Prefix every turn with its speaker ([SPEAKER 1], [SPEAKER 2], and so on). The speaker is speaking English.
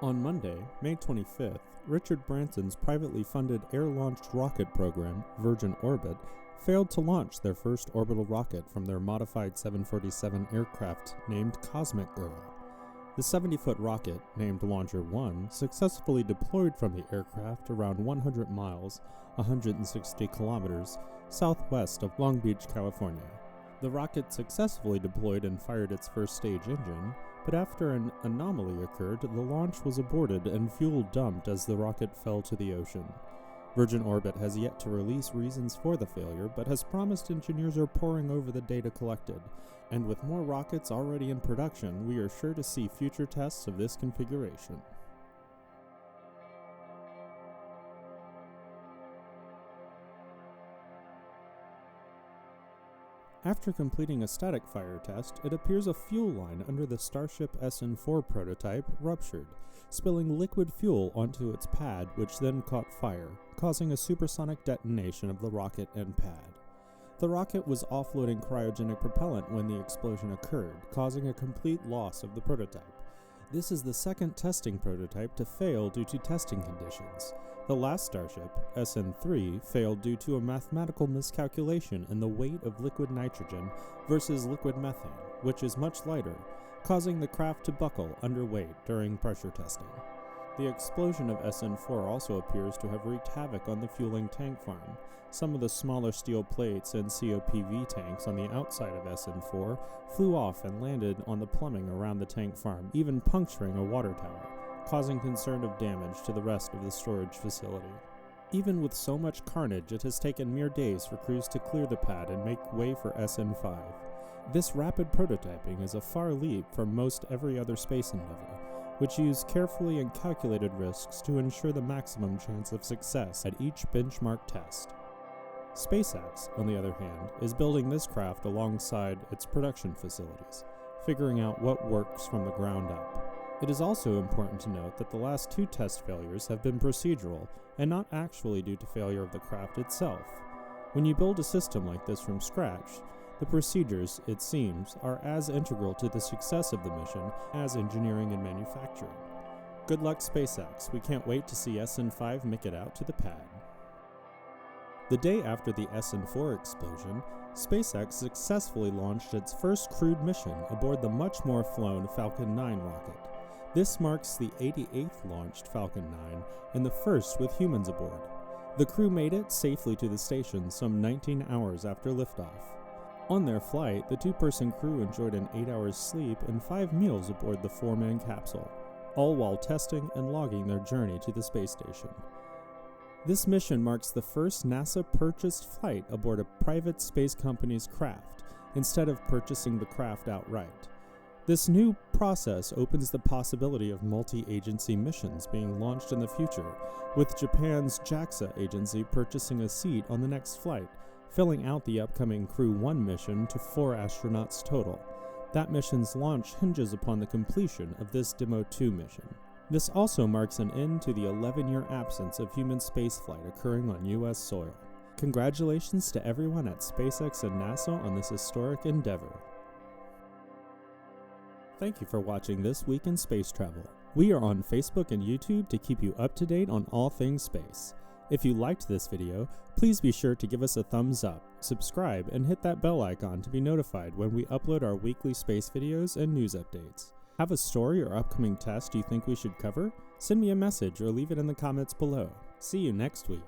[SPEAKER 1] On Monday, May 25th, Richard Branson's privately funded air-launched rocket program, Virgin Orbit, failed to launch their first orbital rocket from their modified 747 aircraft named Cosmic Girl. The 70-foot rocket, named Launcher 1, successfully deployed from the aircraft around 100 miles, 160 kilometers, southwest of Long Beach, California. The rocket successfully deployed and fired its first stage engine, but after an anomaly occurred, the launch was aborted and fuel dumped as the rocket fell to the ocean. Virgin Orbit has yet to release reasons for the failure, but has promised engineers are poring over the data collected, and with more rockets already in production, we are sure to see future tests of this configuration. After completing a static fire test, it appears a fuel line under the Starship SN4 prototype ruptured, spilling liquid fuel onto its pad, which then caught fire, causing a supersonic detonation of the rocket and pad. The rocket was offloading cryogenic propellant when the explosion occurred, causing a complete loss of the prototype. This is the second testing prototype to fail due to testing conditions. The last Starship, SN3, failed due to a mathematical miscalculation in the weight of liquid nitrogen versus liquid methane, which is much lighter, causing the craft to buckle under weight during pressure testing. The explosion of SN4 also appears to have wreaked havoc on the fueling tank farm. Some of the smaller steel plates and COPV tanks on the outside of SN4 flew off and landed on the plumbing around the tank farm, even puncturing a water tower, causing concern of damage to the rest of the storage facility. Even with so much carnage, it has taken mere days for crews to clear the pad and make way for SN5. This rapid prototyping is a far leap from most every other space endeavor, which use carefully and calculated risks to ensure the maximum chance of success at each benchmark test. SpaceX, on the other hand, is building this craft alongside its production facilities, figuring out what works from the ground up. It is also important to note that the last two test failures have been procedural and not actually due to failure of the craft itself. When you build a system like this from scratch, the procedures, it seems, are as integral to the success of the mission as engineering and manufacturing. Good luck, SpaceX. We can't wait to see SN5 make it out to the pad. The day after the SN4 explosion, SpaceX successfully launched its first crewed mission aboard the much more flown Falcon 9 rocket. This marks the 88th launched Falcon 9 and the first with humans aboard. The crew made it safely to the station some 19 hours after liftoff. On their flight, the two-person crew enjoyed an 8 hours sleep and 5 meals aboard the 4-man capsule, all while testing and logging their journey to the space station. This mission marks the first NASA-purchased flight aboard a private space company's craft, instead of purchasing the craft outright. This new process opens the possibility of multi-agency missions being launched in the future, with Japan's JAXA agency purchasing a seat on the next flight, filling out the upcoming Crew 1 mission to 4 astronauts total. That mission's launch hinges upon the completion of this Demo-2 mission. This also marks an end to the 11-year absence of human spaceflight occurring on U.S. soil. Congratulations to everyone at SpaceX and NASA on this historic endeavor. Thank you for watching This Week in Space Travel. We are on Facebook and YouTube to keep you up to date on all things space. If you liked this video, please be sure to give us a thumbs up, subscribe, and hit that bell icon to be notified when we upload our weekly space videos and news updates. Have a story or upcoming test you think we should cover? Send me a message or leave it in the comments below. See you next week.